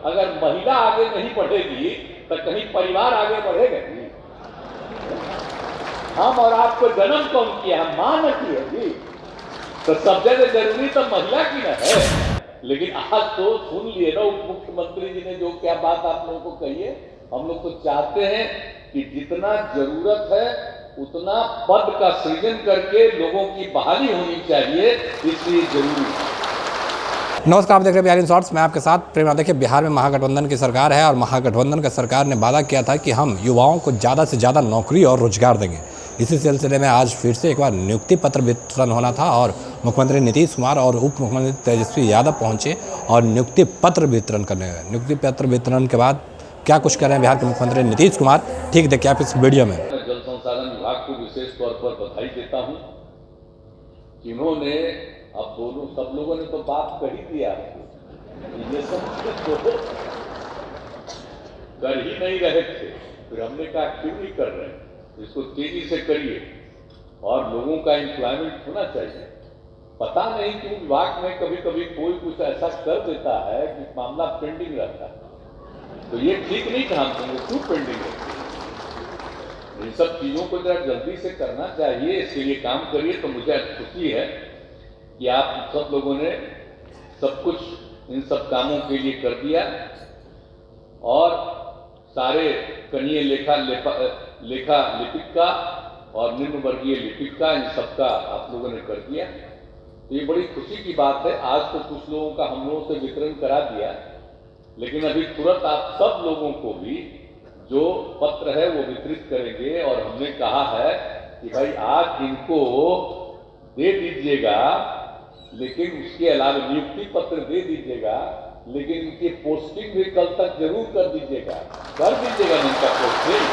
अगर महिला आगे नहीं बढ़ेगी तो कहीं परिवार आगे बढ़ेगा जी। हम और आपको जन्म कौन किया? हम मां न की है जी। तो सबसे जरूरी तो महिला की न है। लेकिन आज तो सुन लिए ना उप मुख्यमंत्री जी ने जो क्या बात आप लोगों को कही है। हम लोग तो चाहते हैं कि जितना जरूरत है उतना पद का सृजन करके लोगों की बहाली होनी चाहिए, इसलिए जरूरी है। नमस्कार, आप देख रहे हैं बिहार इन शॉर्ट्स। मैं आपके साथ प्रेम। देखिए, बिहार में महागठबंधन की सरकार है और महागठबंधन की सरकार ने वादा किया था कि हम युवाओं को ज़्यादा से ज़्यादा नौकरी और रोजगार देंगे। इसी सिलसिले में आज फिर से एक बार नियुक्ति पत्र वितरण होना था और मुख्यमंत्री नीतीश कुमार और उप मुख्यमंत्री तेजस्वी यादव पहुंचे और नियुक्ति पत्र वितरण करने गए। नियुक्ति पत्र वितरण के बाद क्या कुछ कर रहे हैं बिहार के मुख्यमंत्री नीतीश कुमार, ठीक देखिए आप इस वीडियो में। जल संसाधन विभाग को विशेष तौर पर बधाई देता हूँ। जिन्होंने अब दोनों सब लोगों ने तो बात कर ही दिया, ये सब तो कर ही नहीं रहे थे। फिर हमने कहा क्यों नहीं कर रहे हैं, इसको तेजी से करिए और लोगों का एम्प्लॉयमेंट होना चाहिए। पता नहीं क्यों विभाग में कभी कभी कोई कुछ ऐसा कर देता है कि मामला पेंडिंग रहता है, तो ये ठीक नहीं कहा हमको, क्यों पेंडिंग रहती है। इन सब चीजों को जरा जल्दी से करना चाहिए, इसके लिए काम करिए। तो मुझे खुशी है कि आप सब लोगों ने सब कुछ इन सब कामों के लिए कर दिया और सारे कनीय लेखा लिपिक का और निम्न वर्गीय लिपिक का, इन सबका आप लोगों ने कर दिया। तो ये बड़ी खुशी की बात है। आज तो कुछ लोगों का हम लोगों से वितरण करा दिया, लेकिन अभी तुरंत आप सब लोगों को भी जो पत्र है वो वितरित करेंगे। और हमने कहा है कि भाई आज इनको दे दीजिएगा, लेकिन उसके अलावा नियुक्ति पत्र दे दीजिएगा, लेकिन इनकी पोस्टिंग भी कल तक जरूर कर दीजिएगा इनका पोस्टिंग।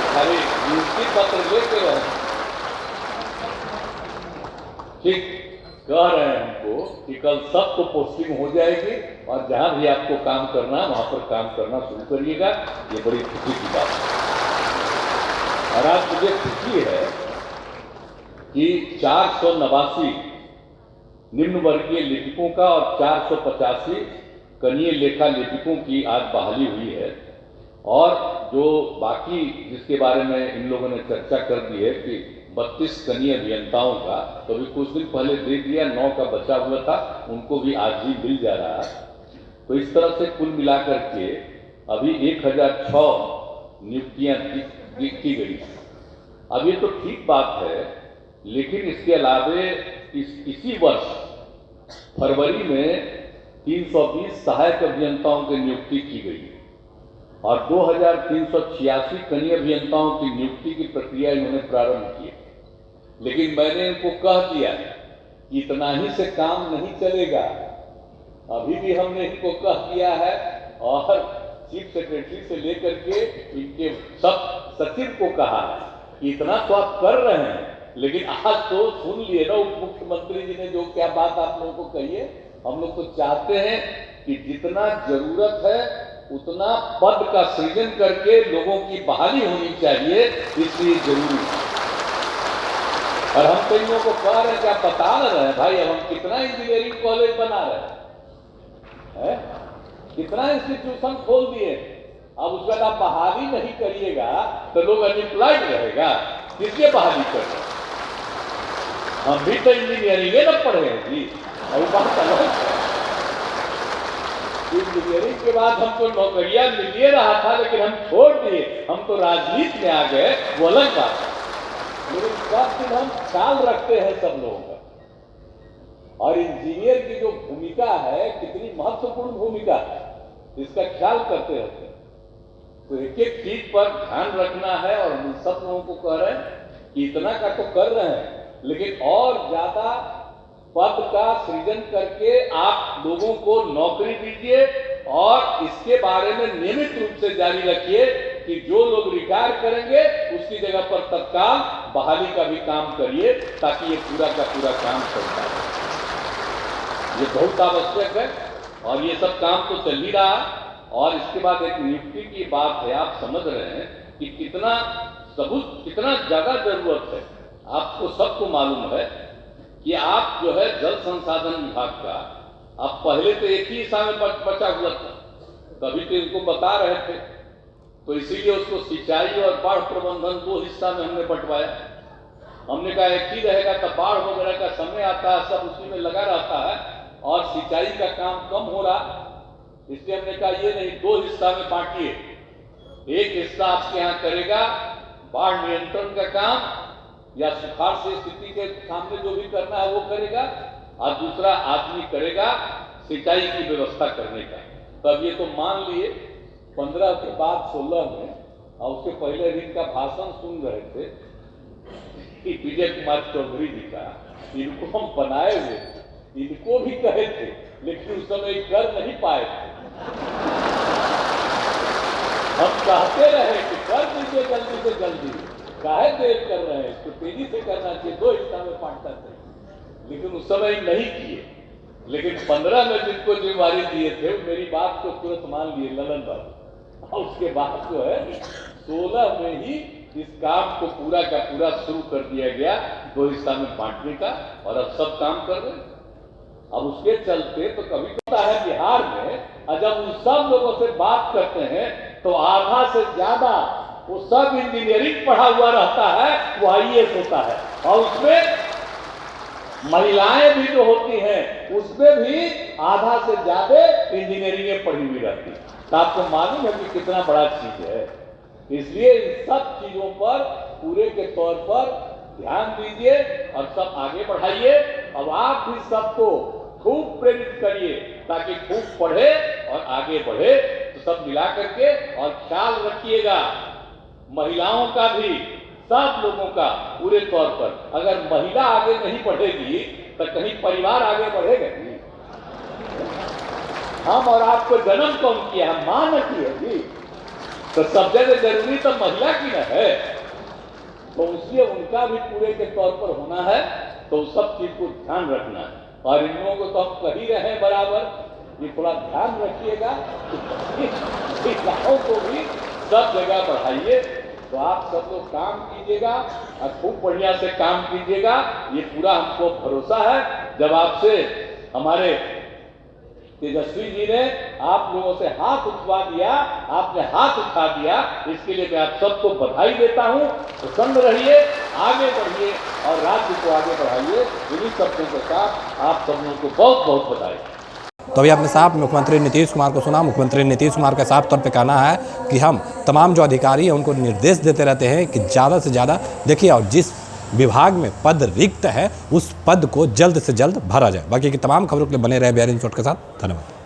खाली नियुक्ति पत्र लेके रहे, ठीक कह रहे हैं हमको कि कल सबको पोस्टिंग हो जाएगी और जहां भी आपको काम करना वहां पर काम करना शुरू करिएगा। ये बड़ी खुशी की बात है। और आज मुझे खुशी है कि 489 निम्न वर्गीय लिपिकों का और 485 कनीय लेखा लिपिकों की आज बहाली हुई है। और जो बाकी जिसके बारे में इन लोगों ने चर्चा कर दी है कि 32 कनीय अभियंताओं का, तो अभी कुछ दिन पहले दे दिया, 9 का बचा हुआ था, उनको भी आज ही मिल जा रहा है। तो इस तरह से कुल मिलाकर के अभी 1006 नियुक्तियां की गई। अब ये तो ठीक बात है, लेकिन इसके अलावे इसी वर्ष फरवरी में 320 सहायक अभियंताओं की नियुक्ति की गई और 2386 कनीय अभियंताओं की नियुक्ति की प्रक्रिया इन्होंने प्रारंभ की। लेकिन मैंने इनको कह दिया कि इतना ही से काम नहीं चलेगा। अभी भी हमने इनको कह दिया है और चीफ सेक्रेटरी से लेकर के इनके सब सचिव को कहा है कि इतना तो आप कर रहे हैं, लेकिन आज तो सुन लिए ना उप मुख्यमंत्री जी ने जो क्या बात आप लोगों को कही है। हम लोग तो चाहते हैं कि जितना जरूरत है उतना पद का सृजन करके लोगों की बहाली होनी चाहिए, इसलिए जरूरी है। और हम तो इन लोगों को कह रहे हैं कि आप बता रहे हैं भाई, अब हम कितना इंजीनियरिंग कॉलेज बना रहे हैं, कितना इंस्टीट्यूशन खोल दिए। अब उसके बाद आप बहाली नहीं करिएगा तो लोग अनएम्प्लॉयड रहेगा, किसके बहाली कर रहे हैं? हम भी तो इंजीनियरिंग न पढ़े हैं जी, और बात अलग है। इंजीनियरिंग के बाद हमको नौकरियां मिल रहा था, लेकिन हम छोड़ दिए, हम तो राजनीति में आ गए, वो अलग बात है। लेकिन सब दिन हम ख्याल रखते हैं सब लोगों का। और इंजीनियर की जो भूमिका है, कितनी महत्वपूर्ण भूमिका है, इसका ख्याल करते रहते हैं। तो एक एक चीज पर ध्यान रखना है। और हम सब लोगों को कह रहे हैं कि इतना का तो कर रहे हैं, लेकिन और ज्यादा पद का सृजन करके आप लोगों को नौकरी दीजिए और इसके बारे में नियमित रूप से जारी रखिए कि जो लोग रिटायर करेंगे उसकी जगह पर तत्काल बहाली का भी काम करिए, ताकि ये पूरा का पूरा काम चलता है। ये बहुत आवश्यक है और ये सब काम तो चल ही रहा। और इसके बाद एक नियुक्ति की बात है, आप समझ रहे हैं कि कितना सबूत, कितना ज्यादा जरूरत है। आपको सबको मालूम है कि आप जो है जल संसाधन विभाग का, आप पहले तो एक ही हिस्सा में बचा हुआ था, तभी तो इनको बता रहे थे। तो इसीलिए उसको सिंचाई और बाढ़ प्रबंधन 2 हिस्सा में हमने बंटवाया। हमने कहा एक ही रहेगा, तो बाढ़ वगैरह का समय आता है, सब उसी में लगा रहता है और सिंचाई का काम कम हो रहा। इसलिए हमने कहा ये नहीं, 2 हिस्सा में बांटिए। एक हिस्सा आपके यहाँ करेगा बाढ़ नियंत्रण का काम या सुखाड़ से स्थिति के सामने जो भी करना है वो करेगा, और दूसरा आदमी करेगा सिंचाई की व्यवस्था करने का। तब ये तो मान लिए 15 के बाद 16 में, और उसके पहले दिन का भाषण सुन रहे थे कि विजय कुमार चौधरी जी का, इनको हम बनाए हुए थे, इनको भी कहे थे, लेकिन उस समय कर नहीं पाए थे। हम चाहते रहे कि कर दीजिए जल्दी से जल्दी, काहे देर कर रहे हैं, इसको तेजी से करना चाहिए, 2 हिस्सा में बांटना चाहिए, लेकिन उस समय नहीं किए। लेकिन 15 में जिनको जिम्मेवारी दिए थे मेरी बात को तुरंत मान लिए ललन बाबू, और उसके बाद जो है 16 में ही इस काम को पूरा का पूरा शुरू कर दिया गया 2 हिस्सा में बांटने का, और अब सब काम कर रहे हैं। अब उसके चलते तो कभी होता है बिहार में, और जब उन सब लोगों से बात करते हैं तो आधा से ज्यादा वो सब इंजीनियरिंग पढ़ा हुआ रहता है, वो IAS होता है, और उसमें महिलाएं भी जो होती हैं उसमें भी आधा से ज्यादा इंजीनियरिंग पढ़ी हुई रहती है। तो आपको मालूम है कि कितना बड़ा चीज है। इसलिए इन सब चीजों पर पूरे के तौर पर ध्यान दीजिए और सब आगे बढ़ाइए। अब आप भी सबको खूब प्रेरित करिए ताकि खूब पढ़े और आगे बढ़े। तो सब मिला करके, और ख्याल रखिएगा महिलाओं का भी, सब लोगों का पूरे तौर पर। अगर महिला आगे नहीं बढ़ेगी तो कहीं परिवार आगे बढ़ेगा नहीं। हम और आपको जन्म कौन किया, हम मां न की है जी, तो सब जगह जरूरी तो महिला की न है। तो इसलिए उनका भी पूरे के तौर पर होना है, तो सब चीज को ध्यान रखना है। और इन लोगों को तो हम कह ही रहे हैं बराबर, ये थोड़ा ध्यान रखिएगा कि गाँव को भी सब जगह बढ़ाइए। तो आप सब लोग काम कीजिएगा और खूब बढ़िया से काम कीजिएगा, ये पूरा हमको भरोसा है। जब आपसे हमारे तेजस्वी जी ने आप लोगों से हाथ उठवा दिया, आपने हाथ उठा दिया, इसके लिए मैं आप सबको बधाई देता हूं। प्रसन्न रहिए, आगे बढ़िए और राज्य को आगे बढ़ाइए। इन्हीं शब्दों के साथ आप सब लोगों को बहुत बहुत बधाई। तो अभी आपने साहब मुख्यमंत्री नीतीश कुमार को सुना। मुख्यमंत्री नीतीश कुमार का साफ तौर पे कहना है कि हम तमाम जो अधिकारी हैं उनको निर्देश देते रहते हैं कि ज़्यादा से ज़्यादा देखिए, और जिस विभाग में पद रिक्त है उस पद को जल्द से जल्द भरा जाए। बाकी की तमाम खबरों के लिए बने रहे बिहार इन शॉर्ट के साथ। धन्यवाद।